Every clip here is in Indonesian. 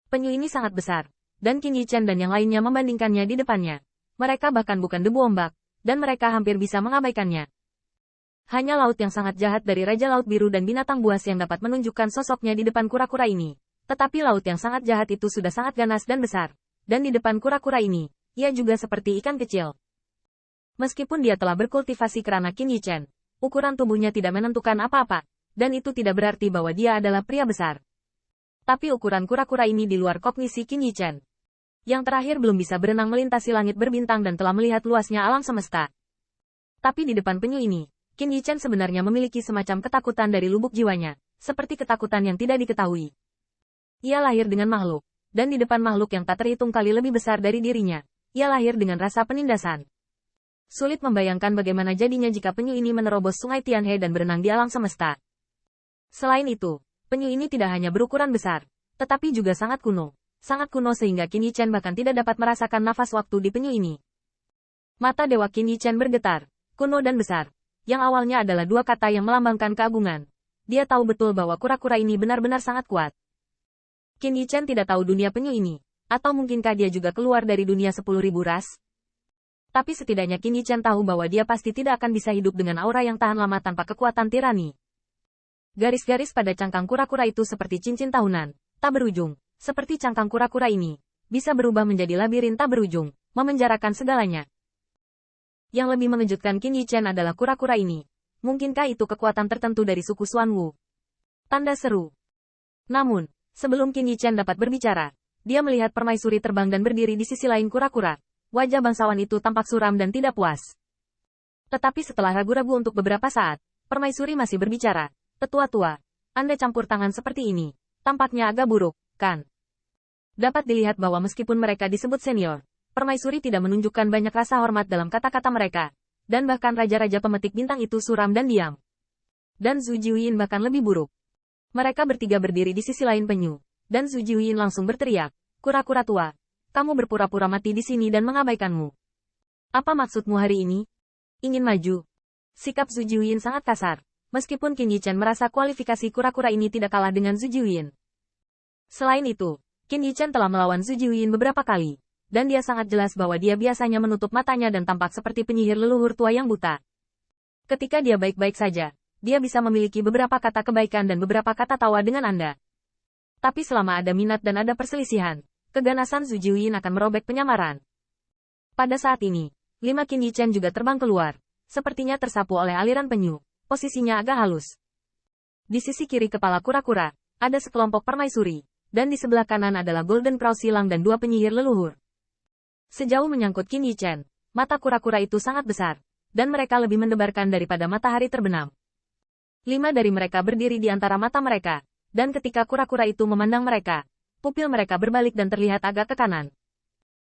Penyu ini sangat besar, dan Qin Yichen dan yang lainnya membandingkannya di depannya. Mereka bahkan bukan debu ombak, dan mereka hampir bisa mengabaikannya. Hanya laut yang sangat jahat dari Raja Laut Biru dan binatang buas yang dapat menunjukkan sosoknya di depan kura-kura ini. Tetapi laut yang sangat jahat itu sudah sangat ganas dan besar. Dan di depan kura-kura ini, ia juga seperti ikan kecil. Meskipun dia telah berkultivasi kerana Qin Yichen, ukuran tubuhnya tidak menentukan apa-apa, dan itu tidak berarti bahwa dia adalah pria besar. Tapi ukuran kura-kura ini di luar kognisi Qin Yichen. Yang terakhir belum bisa berenang melintasi langit berbintang dan telah melihat luasnya alam semesta. Tapi di depan penyu ini, Qin Yichen sebenarnya memiliki semacam ketakutan dari lubuk jiwanya, seperti ketakutan yang tidak diketahui. Ia lahir dengan makhluk, dan di depan makhluk yang tak terhitung kali lebih besar dari dirinya, ia lahir dengan rasa penindasan. Sulit membayangkan bagaimana jadinya jika penyu ini menerobos sungai Tianhe dan berenang di alam semesta. Selain itu, penyu ini tidak hanya berukuran besar, tetapi juga sangat kuno sehingga Qin Yichen bahkan tidak dapat merasakan nafas waktu di penyu ini. Mata Dewa Qin Yichen bergetar, kuno dan besar, yang awalnya adalah dua kata yang melambangkan keagungan. Dia tahu betul bahwa kura-kura ini benar-benar sangat kuat. Qin Yichen tidak tahu dunia penyu ini, atau mungkinkah dia juga keluar dari dunia 10.000 ras? Tapi setidaknya Qin Yichen tahu bahwa dia pasti tidak akan bisa hidup dengan aura yang tahan lama tanpa kekuatan tirani. Garis-garis pada cangkang kura-kura itu seperti cincin tahunan, tak berujung, seperti cangkang kura-kura ini, bisa berubah menjadi labirin tak berujung, memenjarakan segalanya. Yang lebih mengejutkan Qin Yichen adalah kura-kura ini. Mungkinkah itu kekuatan tertentu dari suku Xuanwu? Tanda seru. Namun, sebelum Qin Yichen dapat berbicara, dia melihat permaisuri terbang dan berdiri di sisi lain kura-kura. Wajah bangsawan itu tampak suram dan tidak puas. Tetapi setelah ragu-ragu untuk beberapa saat, permaisuri masih berbicara. Tetua tua, Anda campur tangan seperti ini. Tampaknya agak buruk, kan? Dapat dilihat bahwa meskipun mereka disebut senior, permaisuri tidak menunjukkan banyak rasa hormat dalam kata-kata mereka. Dan bahkan raja-raja pemetik bintang itu suram dan diam. Dan Zhu Jiuyin bahkan lebih buruk. Mereka bertiga berdiri di sisi lain penyu, dan Zhu Jiuyin langsung berteriak, "Kura-kura tua, kamu berpura-pura mati di sini dan mengabaikanmu. Apa maksudmu hari ini? Ingin maju?" Sikap Zhu Jiuyin sangat kasar, meskipun Qin Yichen merasa kualifikasi kura-kura ini tidak kalah dengan Zhu Jiuyin. Selain itu, Qin Yichen telah melawan Zhu Jiuyin beberapa kali, dan dia sangat jelas bahwa dia biasanya menutup matanya dan tampak seperti penyihir leluhur tua yang buta. Ketika dia baik-baik saja, dia bisa memiliki beberapa kata kebaikan dan beberapa kata tawa dengan Anda. Tapi selama ada minat dan ada perselisihan, keganasan Zhu Jiuyin akan merobek penyamaran. Pada saat ini, 5 Qin Yichen juga terbang keluar, sepertinya tersapu oleh aliran penyu, posisinya agak halus. Di sisi kiri kepala kura-kura, ada sekelompok permaisuri, dan di sebelah kanan adalah Golden Crow silang dan 2 penyihir leluhur. Sejauh menyangkut Qin Yichen, mata kura-kura itu sangat besar, dan mereka lebih mendebarkan daripada matahari terbenam. 5 dari mereka berdiri di antara mata mereka, dan ketika kura-kura itu memandang mereka, pupil mereka berbalik dan terlihat agak ke kanan.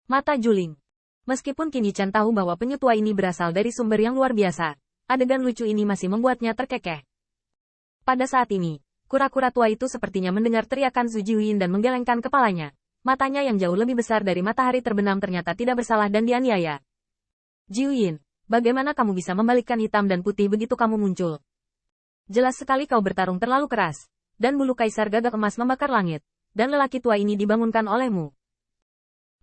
Mata juling. Meskipun Qin Yichen tahu bahwa penyu tua ini berasal dari sumber yang luar biasa, adegan lucu ini masih membuatnya terkekeh. Pada saat ini, kura-kura tua itu sepertinya mendengar teriakan Zhu Jiuyin dan menggelengkan kepalanya. Matanya yang jauh lebih besar dari matahari terbenam ternyata tidak bersalah dan dianiaya. "Jiuyin, bagaimana kamu bisa membalikkan hitam dan putih begitu kamu muncul? Jelas sekali kau bertarung terlalu keras, dan bulu kaisar gagak emas membakar langit, dan lelaki tua ini dibangunkan olehmu."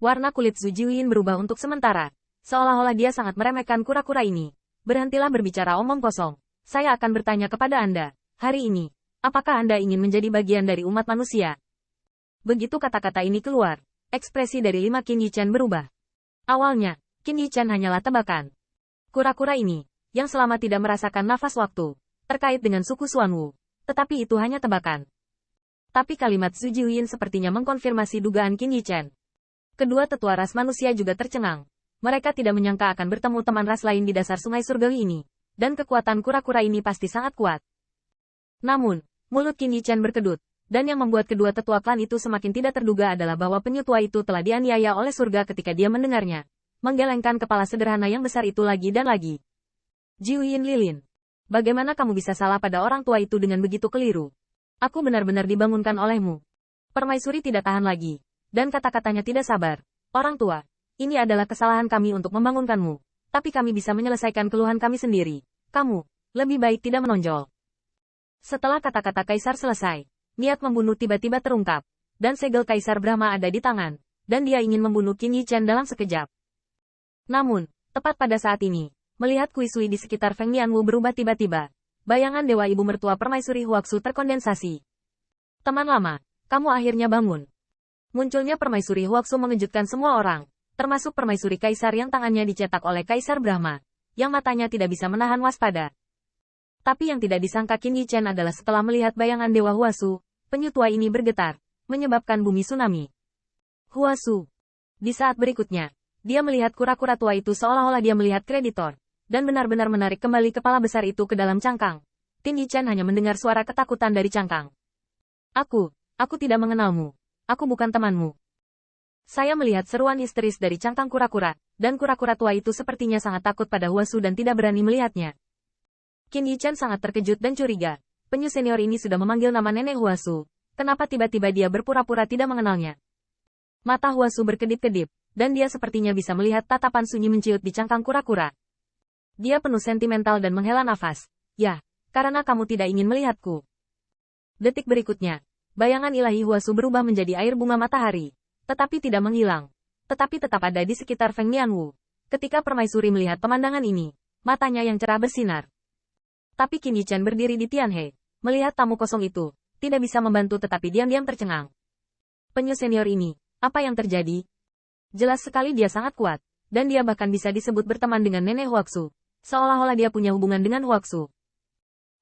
Warna kulit Zhu Jiuyin berubah untuk sementara, seolah-olah dia sangat meremehkan kura-kura ini. "Berhentilah berbicara omong kosong. Saya akan bertanya kepada Anda, hari ini, apakah Anda ingin menjadi bagian dari umat manusia?" Begitu kata-kata ini keluar, ekspresi dari 5 Qin Yichen berubah. Awalnya, Qin Yichen hanyalah tebakan. Kura-kura ini, yang selama tidak merasakan nafas waktu, terkait dengan suku Xuanwu, tetapi itu hanya tebakan. Tapi kalimat Zhu Jiuyin sepertinya mengkonfirmasi dugaan Qin Yichen. Kedua tetua ras manusia juga tercengang. Mereka tidak menyangka akan bertemu teman ras lain di dasar sungai surgawi ini, dan kekuatan kura-kura ini pasti sangat kuat. Namun, mulut Qin Yichen berkedut, dan yang membuat kedua tetua klan itu semakin tidak terduga adalah bahwa penyu tua itu telah dianiaya oleh surga ketika dia mendengarnya. Menggelengkan kepala sederhana yang besar itu lagi dan lagi. "Jiuyin Lilin, bagaimana kamu bisa salah pada orang tua itu dengan begitu keliru? Aku benar-benar dibangunkan olehmu." Permaisuri tidak tahan lagi, dan kata-katanya tidak sabar. "Orang tua, ini adalah kesalahan kami untuk membangunkanmu, tapi kami bisa menyelesaikan keluhan kami sendiri. Kamu, lebih baik tidak menonjol." Setelah kata-kata kaisar selesai, niat membunuh tiba-tiba terungkap, dan segel Kaisar Brahma ada di tangan, dan dia ingin membunuh Qin Yichen dalam sekejap. Namun, tepat pada saat ini, melihat Kuisui di sekitar Feng Nianwu berubah tiba-tiba, bayangan Dewa Ibu Mertua Permaisuri Huaxu terkondensasi. Teman lama, kamu akhirnya bangun. Munculnya Permaisuri Huaxu mengejutkan semua orang, termasuk Permaisuri Kaisar yang tangannya dicetak oleh Kaisar Brahma, yang matanya tidak bisa menahan waspada. Tapi yang tidak disangka Qin Yichen adalah setelah melihat bayangan Dewa Huaxu, penyu tua ini bergetar, menyebabkan bumi tsunami. Huaxu. Di saat berikutnya, dia melihat kura-kura tua itu seolah-olah dia melihat kreditor, dan benar-benar menarik kembali kepala besar itu ke dalam cangkang. Qin Yichen hanya mendengar suara ketakutan dari cangkang. Aku tidak mengenalmu. Aku bukan temanmu. Saya melihat seruan histeris dari cangkang kura-kura, dan kura-kura tua itu sepertinya sangat takut pada Huaxu dan tidak berani melihatnya. Qin Yichen sangat terkejut dan curiga. Penyu senior ini sudah memanggil nama nenek Huaxu. Kenapa tiba-tiba dia berpura-pura tidak mengenalnya? Mata Huaxu berkedip-kedip, dan dia sepertinya bisa melihat tatapan sunyi menciut di cangkang kura-kura. Dia penuh sentimental dan menghela nafas. Ya, karena kamu tidak ingin melihatku. Detik berikutnya, bayangan ilahi Huaxu berubah menjadi air bunga matahari, tetapi tidak menghilang, tetapi tetap ada di sekitar Feng Nianwu. Ketika permaisuri melihat pemandangan ini, matanya yang cerah bersinar. Tapi Qin Yichen berdiri di Tianhe, melihat tamu kosong itu, tidak bisa membantu tetapi diam-diam tercengang. Penyu senior ini, apa yang terjadi? Jelas sekali dia sangat kuat, dan dia bahkan bisa disebut berteman dengan nenek Huaxu, seolah-olah dia punya hubungan dengan Huaxu.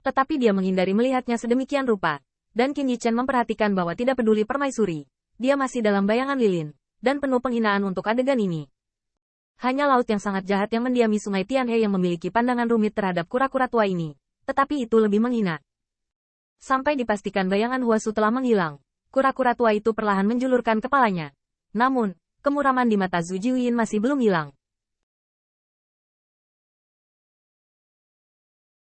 Tetapi dia menghindari melihatnya sedemikian rupa, dan Qin Yichen memperhatikan bahwa tidak peduli permaisuri, dia masih dalam bayangan lilin, dan penuh penghinaan untuk adegan ini. Hanya laut yang sangat jahat yang mendiami sungai Tianhe yang memiliki pandangan rumit terhadap kura-kura tua ini, tetapi itu lebih menghina. Sampai dipastikan bayangan Huaxu telah menghilang, kura-kura tua itu perlahan menjulurkan kepalanya. Namun, kemuraman di mata Zhu Jiuyin masih belum hilang.